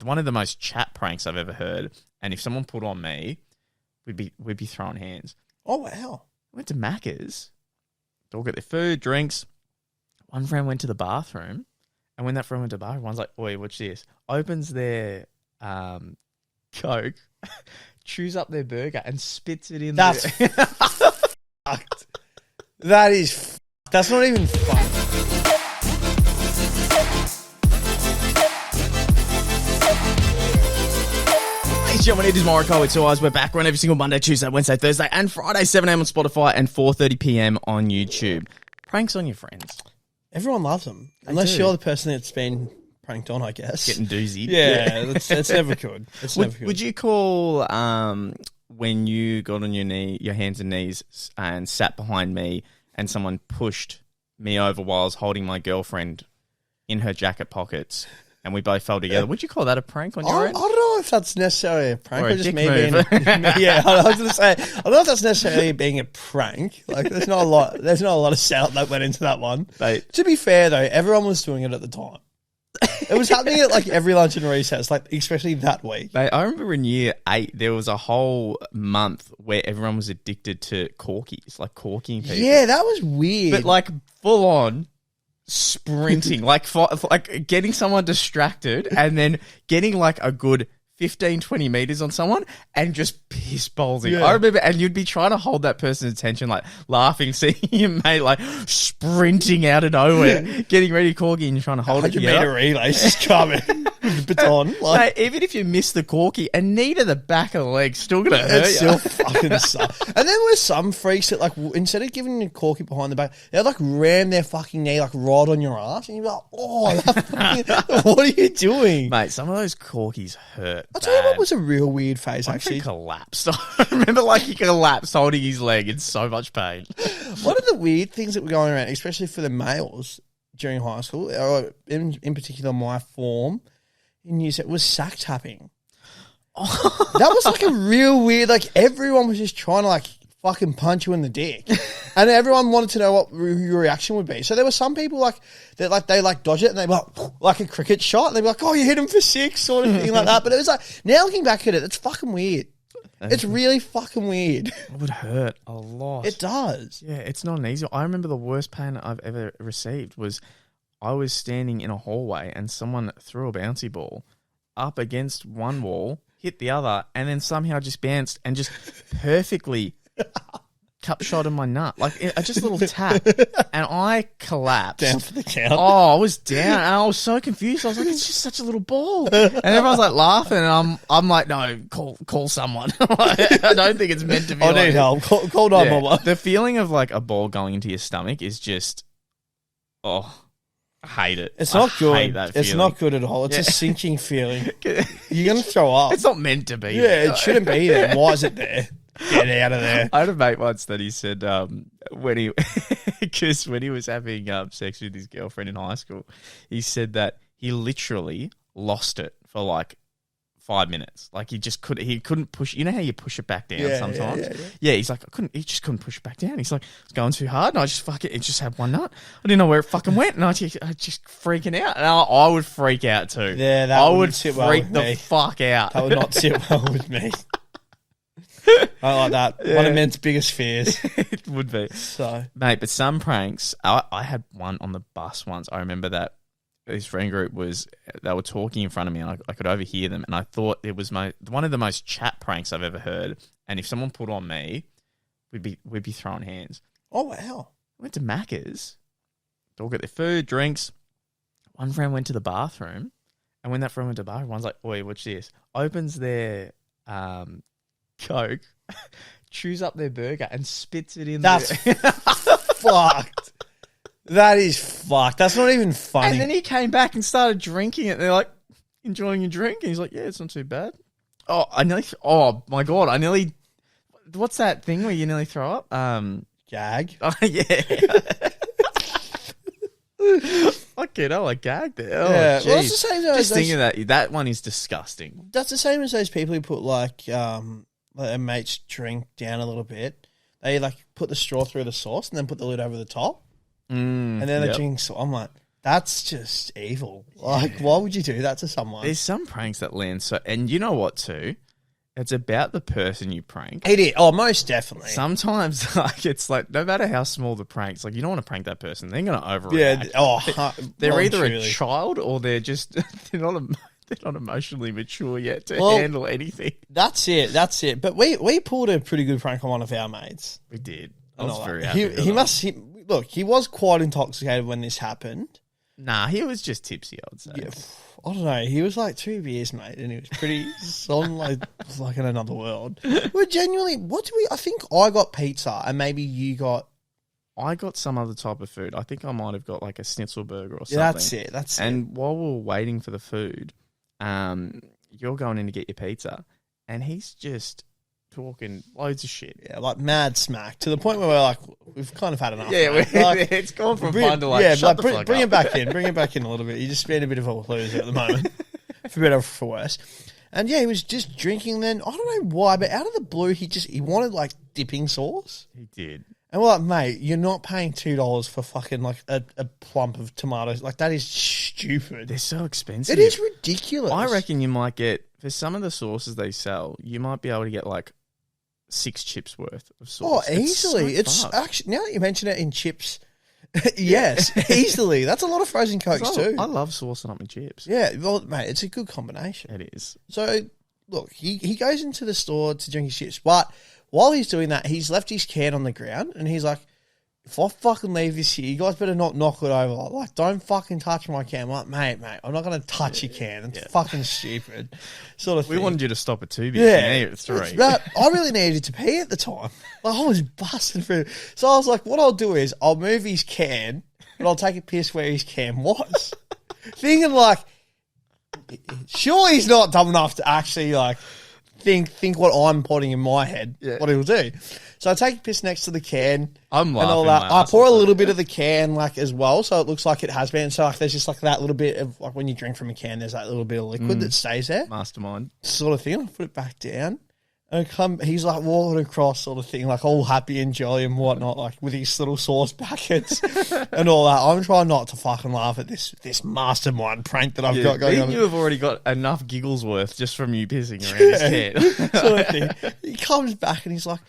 one of the most chat pranks I've ever heard. And if someone put on me, we'd be throwing hands. Oh, wow. Went to Macca's. All got their food, drinks. One friend went to the bathroom. And when that friend went to the bathroom, one's like, oi, watch this. Opens their Coke, chews up their burger and spits it in. That's fucked. That is That's not even fun. Ladies and gentlemen, it is Morokai with 2 eyes. We're back. We're on every single Monday, Tuesday, Wednesday, Thursday and Friday, 7 a.m. on Spotify and 4:30 p.m. on YouTube. Pranks on your friends. Everyone loves them. Unless you're the person that's been pranked on, I guess. Getting doozied. Yeah, that's never good. It's never good. Would you call when you got on your hands and knees and sat behind me and someone pushed me over while I was holding my girlfriend in her jacket pockets and we both fell together? Would you call that a prank on your end? I don't know if that's necessarily a prank or or just dick me move. being. Yeah, I was going to say, I don't know if that's necessarily being a prank. Like, there's not a lot of sound that went into that one. To be fair though, everyone was doing it at the time. It was happening at like every lunch and recess, like especially that week. Mate, I remember in year 8 there was a whole month where everyone was addicted to corkies, like corking people. Yeah, that was weird. But like full on sprinting, like getting someone distracted and then getting like a good 15, 20 meters on someone and just piss ballsing. Yeah. I remember, and you'd be trying to hold that person's attention, like laughing, seeing your mate like sprinting out of nowhere, getting ready to corky and you're trying to hold it together. 100 meter relays just coming with the baton. Like, Mate, even if you miss the corky, a knee to the back of the leg still going to hurt it's you. still fucking sucks. And then there's some freaks that like, instead of giving you a corky behind the back, they like ram their fucking knee like right on your ass and you're like, oh, what are you doing? Mate, some of those corkies hurt. I'll tell you what was a real weird phase, actually. He collapsed. I remember like he collapsed holding his leg in so much pain. One of the weird things that were going around, especially for the males during high school, or in particular my form in New Zealand, was sack tapping. Oh. That was like a real weird, like everyone was just trying to like fucking punch you in the dick. And everyone wanted to know what your reaction would be. So there were some people like that, like they like dodge it and they were like a cricket shot. And they'd be like, "Oh, you hit him for 6," sort of thing like that. But it was like, now looking back at it, it's fucking weird. It's really fucking weird. It would hurt a lot. It does. Yeah, it's not an easy. I remember the worst pain I've ever received was I was standing in a hallway and someone threw a bouncy ball up against one wall, hit the other, and then somehow just bounced and just perfectly cup shot in my nut, like just a little tap, and I collapsed Down for the count. Oh, I was down, and I was so confused. I was like, "It's just such a little ball," and everyone's like laughing, and I'm like, "No, call someone." I don't think it's meant to be. I need help. Call 911. Yeah. The feeling of like a ball going into your stomach is just, I hate it. It's not good. Hate that It's feeling. not good at all. It's a sinking feeling. You're gonna throw up. It's not meant to be. Yeah, it shouldn't be there. Why is it there? Get out of there. I had a mate once that he said when he was having sex with his girlfriend in high school, he said that he literally lost it for like 5 minutes. Like he couldn't push. You know how you push it back down sometimes? Yeah, he's like, he just couldn't push it back down. He's like, it's going too hard, and I just it just had one nut. I didn't know where it fucking went, and I just freaking out. And I would freak out too. Yeah, that I would wouldn't sit well freak with the me. fuck out. That would not sit well with me. I like that. Yeah. One of men's biggest fears. It would be. So, Mate, but some pranks, I had one on the bus once. I remember that this friend group they were talking in front of me and I could overhear them, and I thought it was one of the most chat pranks I've ever heard. And if someone put on me, we'd be throwing hands. oh wow. Went to Macca's, all got their food, drinks. One friend went to the bathroom, and when that friend went to the bathroom, one's like, oi, watch this. Opens their Coke, chews up their burger and spits it in. That's fucked. That is fucked. That's not even funny. And then he came back and started drinking it. And they're like, enjoying your drink? And he's like, yeah, it's not too bad. Oh my God. What's that thing where you nearly throw up? Gag. Oh, yeah. Okay, I gagged there. Oh, Yeah, geez. well, it's the same as Just those- thinking that one is disgusting. That's the same as those people who put like a mate's drink down a little bit. They like put the straw through the sauce and then put the lid over the top. And then they drink. So I'm like, That's just evil. Like, why would you do that to someone? There's some pranks that land so... And you know what, too? It's about the person you prank. It is. Oh, most definitely. Sometimes, like, it's like, no matter how small the prank's, like, you don't want to prank that person. They're going to overreact. Yeah. Oh, they're either a child or they're just... They're not emotionally mature yet to handle anything. That's it. But we pulled a pretty good prank on one of our mates. We did. I was very happy. Look, he was quite intoxicated when this happened. Nah, he was just tipsy, I would say. Yeah, I don't know. He was like 2 beers, mate, and he was pretty on like in another world. But genuinely, I think I got pizza, and maybe you got. I got some other type of food. I think I might have got like a schnitzel burger or something. Yeah, that's it. And while we were waiting for the food, you're going in to get your pizza, and he's just talking loads of shit. Yeah, like mad smack to the point where we're like, we've kind of had enough. Yeah, like, it's gone from fun to like, bring it back in. Bring it back in a little bit. You're just being a bit of a loser at the moment, for better or for worse. And yeah, he was just drinking then. I don't know why, but out of the blue, he wanted like dipping sauce. He did. And we're like, mate, you're not paying $2 for fucking like a plump of tomatoes. Like, that is stupid. They're so expensive. It is ridiculous. I reckon you might get, for some of the sauces they sell, you might be able to get like 6 chips worth of sauce. Oh, easily. It's actually, now that you mention it in chips, yes, easily. That's a lot of frozen Cokes too. I love saucing up my chips. Yeah, well, mate, it's a good combination. It is. So, look, he goes into the store to drink his chips, but while he's doing that, he's left his can on the ground, and he's like, if I fucking leave this here, you guys better not knock it over. Like, don't fucking touch my can. I'm like, mate, I'm not going to touch your can. It's fucking stupid. Sort of thing. We wanted you to stop at 2 beers. Yeah. Now you're at 3. But I really needed to pee at the time. Like, I was busting through. So I was like, what I'll do is I'll move his can, and I'll take a piss where his can was. Thinking like, sure he's not dumb enough to actually like think what I'm putting in my head, what he'll do. So I take a piss next to the can. I'm laughing. And all that. I pour a little bit of the can like as well, so it looks like it has been. So like there's just like that little bit of like when you drink from a can, there's that little bit of liquid that stays there. Mastermind. Sort of thing. I put it back down. And he's like walking across sort of thing, like all happy and jolly and whatnot, like with his little sauce packets and all that. I'm trying not to fucking laugh at this mastermind prank that I've got going on. You have already got enough giggles worth just from you pissing around his head. Sort of thing. He comes back and he's like,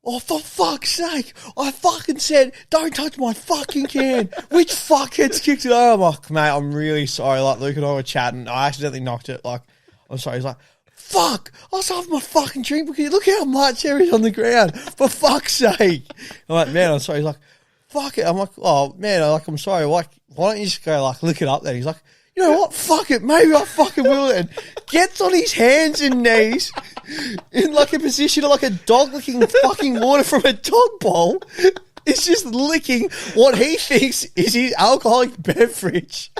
oh, for fuck's sake, I fucking said, don't touch my fucking can. Which fuckhead's kicked it over? I'm like, mate, I'm really sorry. Like, Luke and I were chatting. I accidentally knocked it. Like, I'm sorry. He's like, fuck, I was having my fucking drink because look how much there is on the ground. For fuck's sake. I'm like, man, I'm sorry. He's like, fuck it. I'm like, oh, man, I'm sorry. Like, why don't you just go, like, look it up then? He's like, you know what? Fuck it. Maybe I fucking will then. Gets on his hands and knees in, like, a position of, like, a dog licking fucking water from a dog bowl. It's just licking what he thinks is his alcoholic beverage.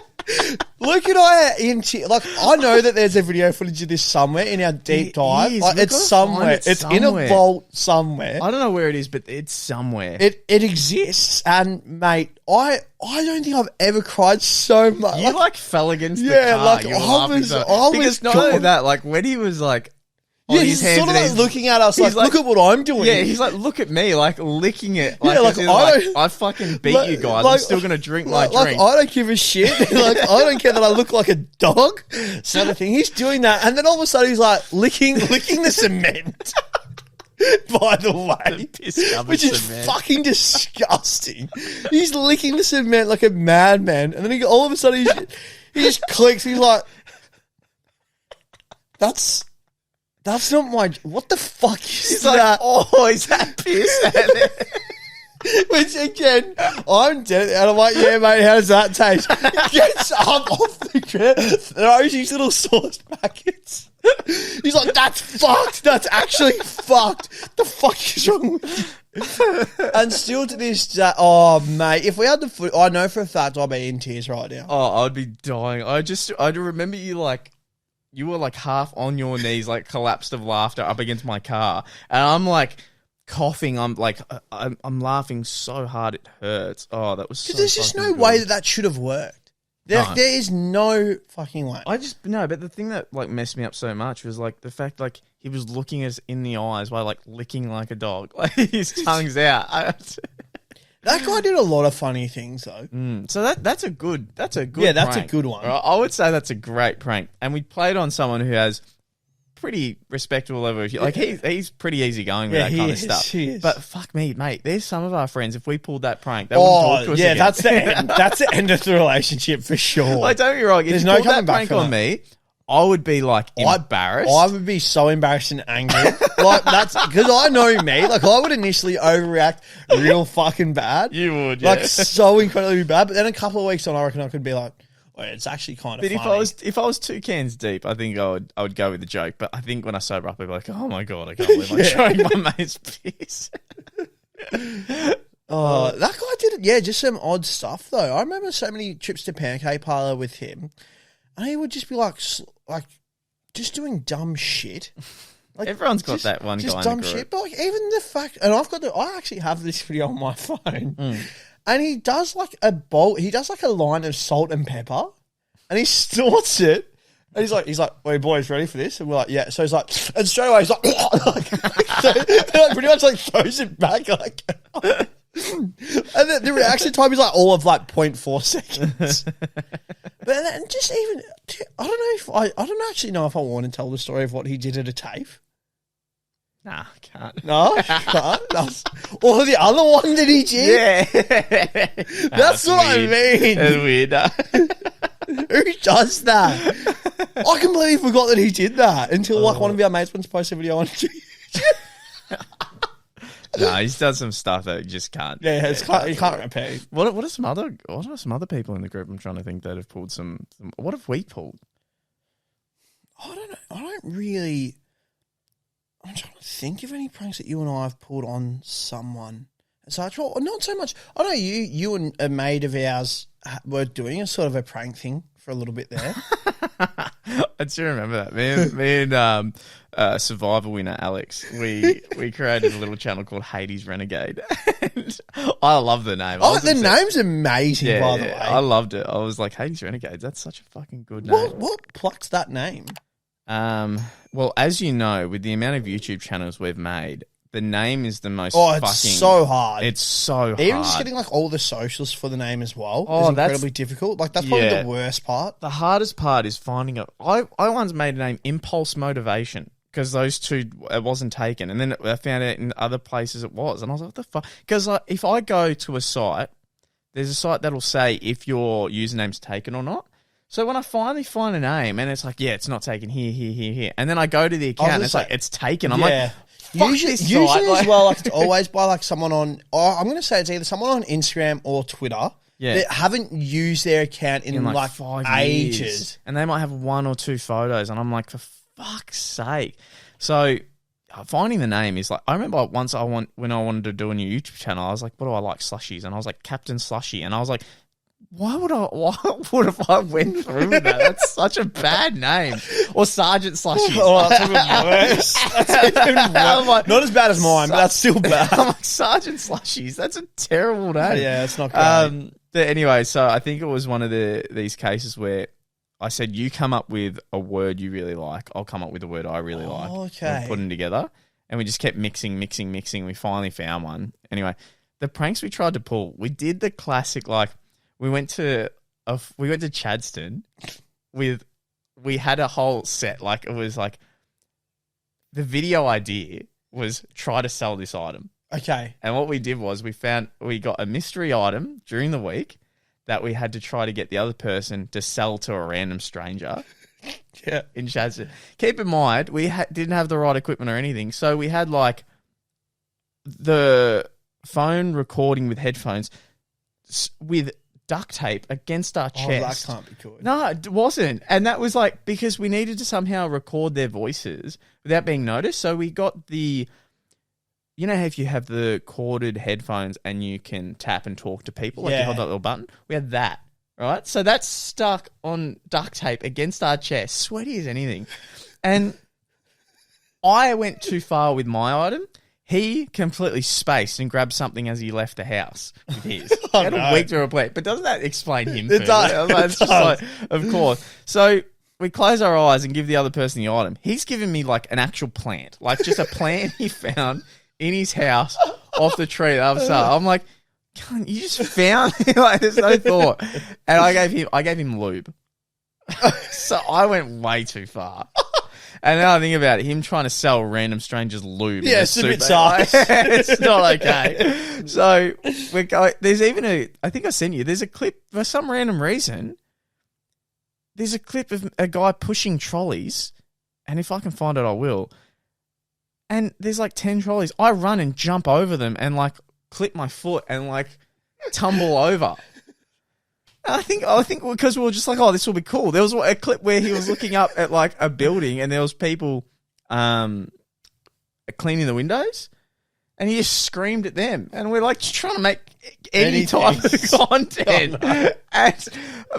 Luke and I are like, I know that there's a video footage of this somewhere in our deep dive. Like, it's somewhere. It's in a vault somewhere. I don't know where it is, but it's somewhere. It exists. And, mate, I don't think I've ever cried so much. You, like fell against the car. Like, because not only that, like, when he was, like, yeah, he's sort of like looking at us like, look at what I'm doing. Yeah, he's like, look at me, like licking it. Like, I fucking beat you guys. I'm still going to drink my drink. I don't give a shit. Like, I don't care that I look like a dog. Sort of thing. He's doing that. And then all of a sudden he's like licking the cement. By the way, which is fucking disgusting. He's licking the cement like a madman. And then all of a sudden he just clicks. He's like, that's not my... What the fuck is that? Like, oh, is that piss? Which, again, I'm dead. And I'm like, yeah, mate, how does that taste? Gets up off the ground, throws his little sauce packets. He's like, that's fucked. That's actually fucked. The fuck is wrong with you? And still to this day, oh, mate, if we had the foot... I know for a fact I'd be in tears right now. Oh, I'd be dying. I remember you, like... You were like half on your knees, like collapsed of laughter up against my car. And I'm like coughing. I'm like, I'm laughing so hard it hurts. Oh, that was so there's just no way that should have worked. There is no fucking way. No, but the thing that like messed me up so much was like the fact like he was looking us in the eyes while like licking like a dog. Like his tongue's out. That guy did a lot of funny things though. So that's a good. That's a good. Yeah, that's prank. a good one. I would say that's a great prank, and we played on someone who has pretty respectable level of like he's pretty easygoing with that kind of stuff. He is. But fuck me, mate. There's some of our friends. If we pulled that prank, they wouldn't talk to us again. That's the end. That's the end of the relationship for sure. Like, don't get me wrong. If There's you no pulled coming that back prank on me, I would be like embarrassed. I would be so embarrassed and angry. Like that's because I know me. Like I would initially overreact real fucking bad. You would, yeah. Like so incredibly bad. But then a couple of weeks on, I reckon I could be like, "Wait, it's actually kind of funny." But if I was 2 cans deep, I think I would go with the joke. But I think when I sober up, I'd be like, "Oh my god, I can't believe I'm showing my mate's piss." Oh, that guy did it. Yeah, just some odd stuff though. I remember so many trips to Pancake Parlor with him, and he would just be like just doing dumb shit. Like everyone's got that one just guy dumb in the group. shit. But like even the fact, and I actually have this video on my phone, and he does like a line of salt and pepper, and he snorts it. And he's like, "Wait, boys, ready for this?" And we're like, "Yeah." So he's like, and straight away he's like, pretty much like throws it back like. And the reaction time is like all of like 0.4 seconds. But then just even, I don't actually know if I want to tell the story of what he did at a TAFE. Nah, can't. No, can't. Or the other one that he did. Yeah, that's what weird. I mean. That's weird. Who does that? I completely forgot that he did that until like one of our mates went to post a video on YouTube. No, he's done some stuff that you just can't. Yeah, you can't repeat. What are some other people in the group? I'm trying to think that have pulled some. What have we pulled? I don't know. I'm trying to think of any pranks that you and I have pulled on someone. So not so much. I know you and a mate of ours were doing a sort of a prank thing for a little bit there. I do remember that. Me and Survivor winner Alex, we created a little channel called Hades Renegade. And I love the name. The name's amazing, by the way. I loved it. I was like, Hades Renegade, that's such a fucking good name. What plucks that name? Well, as you know, with the amount of YouTube channels we've made, the name is the most so hard. It's so hard. Even just getting like all the socials for the name as well is incredibly difficult. Like that's probably the worst part. The hardest part is finding it. I once made a name Impulse Motivation because those two, it wasn't taken. And then I found out in other places it was. And I was like, what the fuck? Because if I go to a site, there's a site that'll say if your username's taken or not. So when I finally find a name and it's like, yeah, it's not taken here. And then I go to the account and it's like, it's taken. I'm like, usually as well, like it's always by like someone on, I'm going to say it's either someone on Instagram or Twitter that haven't used their account in like 5 ages. Years. And they might have 1 or 2 photos. And I'm like, for fuck's sake. So finding the name is like, I remember once when I wanted to do a new YouTube channel, I was like, what do I like? Slushies. And I was like, Captain Slushy. And I was like, what if I went through with that? That's such a bad name. Or Sergeant Slushy. Oh, that's even worse. That's even worse. Like, not as bad as mine, but that's still bad. I'm like, Sergeant Slushies. That's a terrible name. Yeah, it's not great. But anyway, so I think it was one of these cases where I said, you come up with a word you really like. I'll come up with a word I really like. Okay. And put them together. And we just kept mixing. We finally found one. Anyway, the pranks we tried to pull, we did the classic, like, we went to Chadstone we had a whole set. Like it was like the video idea was try to sell this item. Okay. And what we did was we got a mystery item during the week that we had to try to get the other person to sell to a random stranger. Yeah. In Chadstone. Keep in mind, we didn't have the right equipment or anything. So we had like the phone recording with headphones with duct tape against our chest. Oh, that can't be good. No, it wasn't. And that was like, because we needed to somehow record their voices without being noticed. So we got you know how if you have the corded headphones and you can tap and talk to people, like you hold that little button? We had that, right? So that's stuck on duct tape against our chest, sweaty as anything. And I went too far with my item. He completely spaced and grabbed something as he left the house with his. He had a week to replete. But doesn't that explain him? It does. It's just like, of course. So we close our eyes and give the other person the item. He's given me like an actual plant, like just a plant he found in his house off the tree the other side. I'm like, You just found like there's no thought. And I gave him lube. So I went way ttoo far. And now I think about it, him trying to sell random strangers lube. Yeah, it's a bit sus. It's not okay. So we're going. There's even I think I sent you. There's a clip for some random reason. There's a clip of a guy pushing trolleys, and if I can find it, I will. And there's like 10 trolleys. I run and jump over them and like clip my foot and like tumble over. I think because we were just like, oh, this will be cool. There was a clip where he was looking up at like a building and there was people cleaning the windows, and he just screamed at them, and we're like just trying to make any type of content. Oh, no. And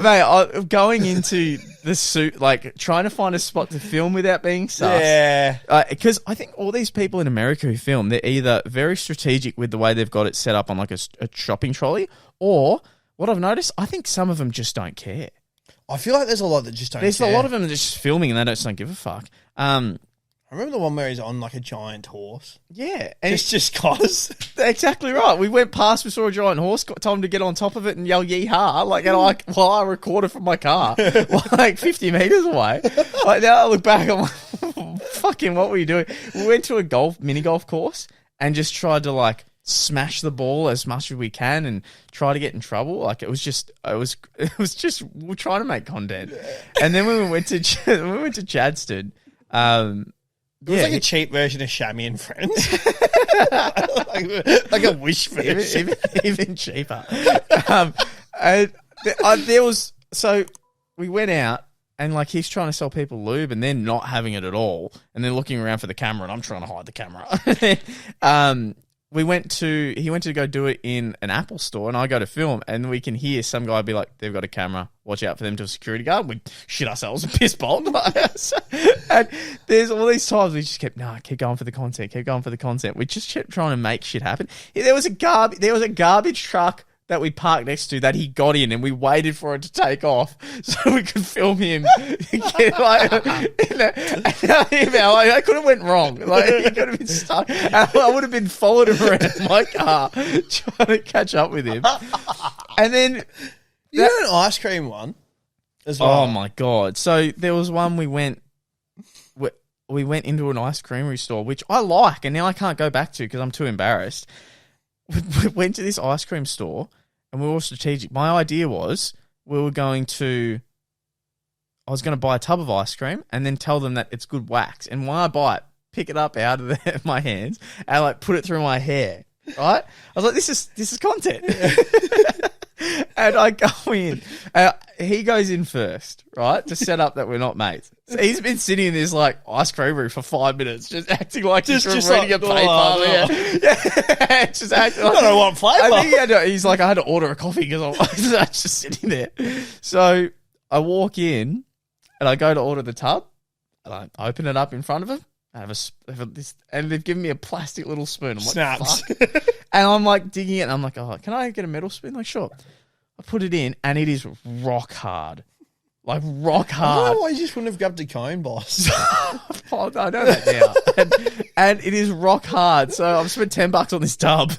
mate, going into the suit, like trying to find a spot to film without being sus. Yeah, because I think all these people in America who film, they're either very strategic with the way they've got it set up on like a shopping trolley, or what I've noticed, I think some of them just don't care. I feel like there's a lot that just don't care. There's a lot of them that are just filming and they just don't give a fuck. I remember the one where he's on like a giant horse. Yeah. And just cause. Exactly right. We went past, we saw a giant horse, told him to get on top of it and yell yeehaw, like, and while I recorded from my car, like 50 metres away. Like now I look back, I'm like, fucking what were you doing? We went to a mini golf course and just tried to like smash the ball as much as we can and try to get in trouble. Like it was just we're trying to make content. And then when we went to Chadstone, it was like a cheap version of Shammy and Friends. like a Wish version. Even cheaper. And there was, so we went out and like he's trying to sell people lube and they're not having it at all. And they're looking around for the camera and I'm trying to hide the camera. He went to go do it in an Apple store and I go to film and we can hear some guy be like, they've got a camera, watch out for them, to a security guard. We shit ourselves and piss bolt. And there's all these times we just kept going for the content. We just kept trying to make shit happen. There was a garbage truck that we parked next to that he got in and we waited for it to take off so we could film him. That could have went wrong. Like he could have been stuck. And I would have been following him around in my car trying to catch up with him. And then you had an ice cream one as well. Oh my God. So there was one we went into an ice creamery store, which I like, and now I can't go back to because I'm too embarrassed. We went to this ice cream store and we were all strategic. My idea was I was going to buy a tub of ice cream and then tell them that it's good wax. And when I buy it, pick it up out of my hands and like put it through my hair. Right? I was like, this is content. And I go in. He goes in first, right, to set up that we're not mates. So he's been sitting in this like ice creamery for 5 minutes, just acting like he's reading a paper. Yeah. Just acting like, I don't want flavour. I think he's like, I had to order a coffee because I was just sitting there. So I walk in and I go to order the tub and I open it up in front of him. I have this, and they've given me a plastic little spoon. I'm like, snaps. Fuck. And I'm like digging it, and I'm like, oh, can I get a metal spoon? Like, sure. I put it in, and it is rock hard. Like, rock hard. I don't know why you just wouldn't have grabbed a cone, boss. Oh, I know that now. And it is rock hard. So I've spent $10 on this tub.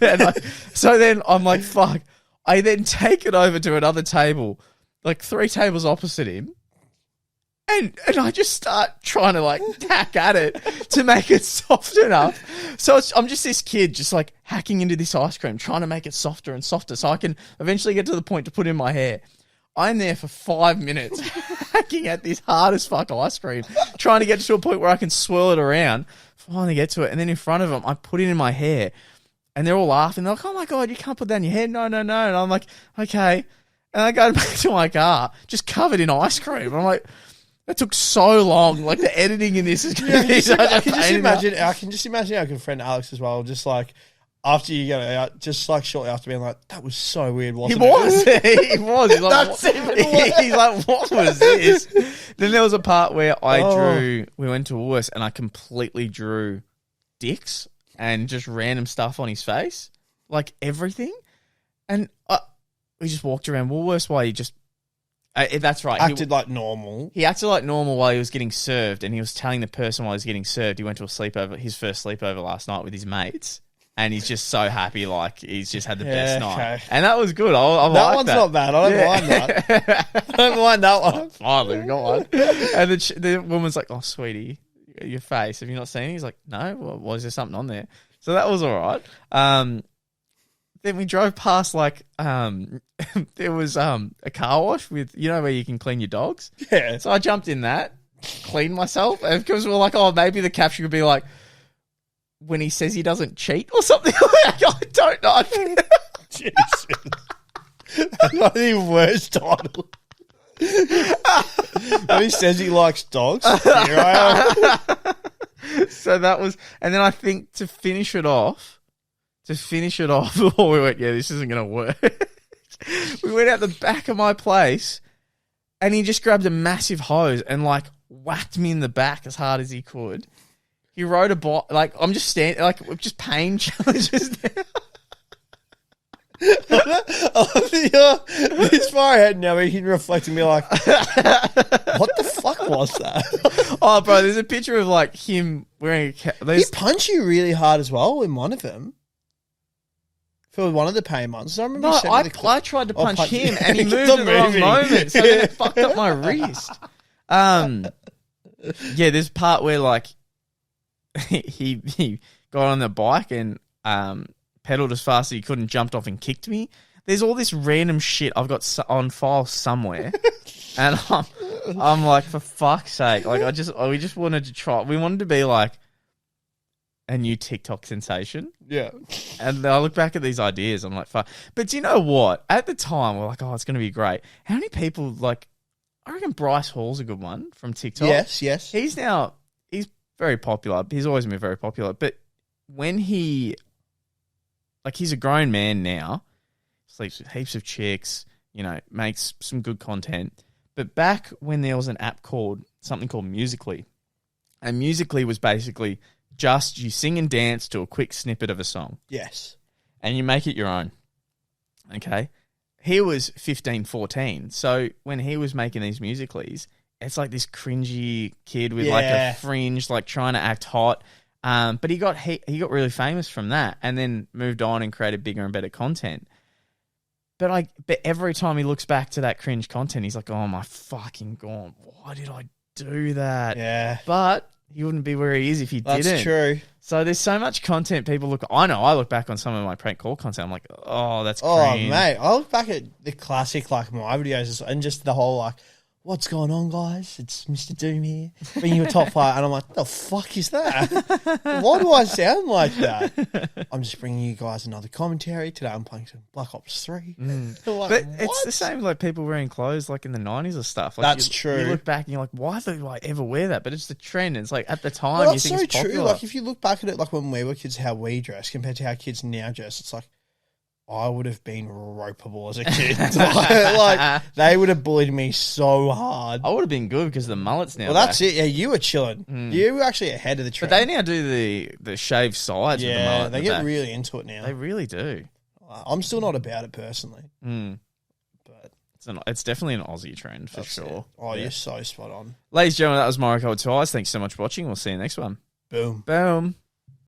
So then I'm like, fuck. I then take it over to another table, like 3 tables opposite him. And I just start trying to like hack at it to make it soft enough. So I'm just this kid just like hacking into this ice cream, trying to make it softer and softer so I can eventually get to the point to put in my hair. I'm there for 5 minutes hacking at this hard as fuck ice cream, trying to get to a point where I can swirl it around, finally get to it. And then in front of them, I put it in my hair and they're all laughing. They're like, oh my God, you can't put that in your hair. No. And I'm like, okay. And I go back to my car, just covered in ice cream. I'm like, that took so long. Like the editing in this is going to be such a pain. I can just imagine our good friend Alex as well. Just like after you go out, just like shortly after being like, that was so weird, wasn't it? He was. He's like, he's like, what was this? Then there was a part where we went to Woolworths and I completely drew dicks and just random stuff on his face, like everything. And we just walked around Woolworths while he just. That's right. Acted like normal. He acted like normal while he was getting served, and he was telling the person while he was getting served he went to his first sleepover last night with his mates, and he's just so happy, like he's just had the Yeah, best night. okay. And that was good. I That like one's that. not bad. I don't mind that. I don't mind that one. Finally, we got one. And the woman's like, "Oh, sweetie, your face. Have you not seen it?" He's like, "No. Well, was there something on there?" So that was all right. Then we drove past like there was a car wash with, you know, where you can clean your dogs. Yeah. So I jumped in that, cleaned myself, and because we're like, oh, maybe the caption could be like, when he says he doesn't cheat or something. I don't know. Jesus. That's not the worst title. When he says he likes dogs, here I am. So that was, and then I think to finish it off, before we went, yeah, this isn't going to work. We went out the back of my place, and he just grabbed a massive hose and like whacked me in the back as hard as he could. He rode a bike, like I'm just standing, like just pain challenges now. This far ahead now, he can reflect and be like, "What the fuck was that?" Oh, bro, there's a picture of like him wearing a. He punched you really hard as well in one of them. For one of the pain ones. I remember. No, you sent me the I tried to punch him, and he Kept moved on at the wrong moving. moment, so then it fucked up my wrist. Yeah, there's a part where like he got on the bike and pedaled as fast as he could and jumped off and kicked me. There's all this random shit I've got on file somewhere, and I'm like, for fuck's sake, like we just wanted to try. We wanted to be like a new TikTok sensation. Yeah. And I look back at these ideas, I'm like, fuck. But do you know what? At the time, we're like, oh, it's going to be great. How many people, like, I reckon Bryce Hall's a good one from TikTok. Yes. He's very popular. He's always been very popular. But when he's a grown man now, sleeps with heaps of chicks, you know, makes some good content. But back when there was an app something called Musical.ly, and Musical.ly was basically just you sing and dance to a quick snippet of a song. Yes. And you make it your own. Okay? He was 15, 14. So when he was making these Musical.lys, it's like this cringy kid with like a fringe, like trying to act hot. But he got really famous from that and then moved on and created bigger and better content. But every time he looks back to that cringe content, he's like, oh my fucking God, why did I do that? Yeah. But he wouldn't be where he is if he didn't. That's true. So there's so much content people look. I know. I look back on some of my prank call content. I'm like, oh, that's Oh, cringe. mate. I look back at the classic, like, my videos and just the whole, like, what's going on, guys? It's Mr. Doom here. Bringing you a top 5. And I'm like, what the fuck is that? Why do I sound like that? I'm just bringing you guys another commentary. Today I'm playing some Black Ops 3. Like, But it's the same like people wearing clothes like in the 90s or stuff. Like That's true. You look back and you're like, why do I ever wear that? But it's the trend. It's like at the time Well, you that's think so it's popular. true. Like, if you look back at it, like when we were kids, how we dress compared to how kids now dress, it's like, I would have been ropeable as a kid. like they would have bullied me so hard. I would have been good because the mullets now. Well, that's it. Yeah, you were chilling. You were actually ahead of the But trend. they now do the shaved sides with the mullet. Yeah, at they the get back. really into it now. They really do. I'm still not about it personally, but It's definitely an Aussie trend for that's sure. it. Oh, Yeah. you're so spot on. Ladies and gentlemen, that was Morokai with 2 Eyes. Thanks so much for watching. We'll see you next one. Boom. Boom.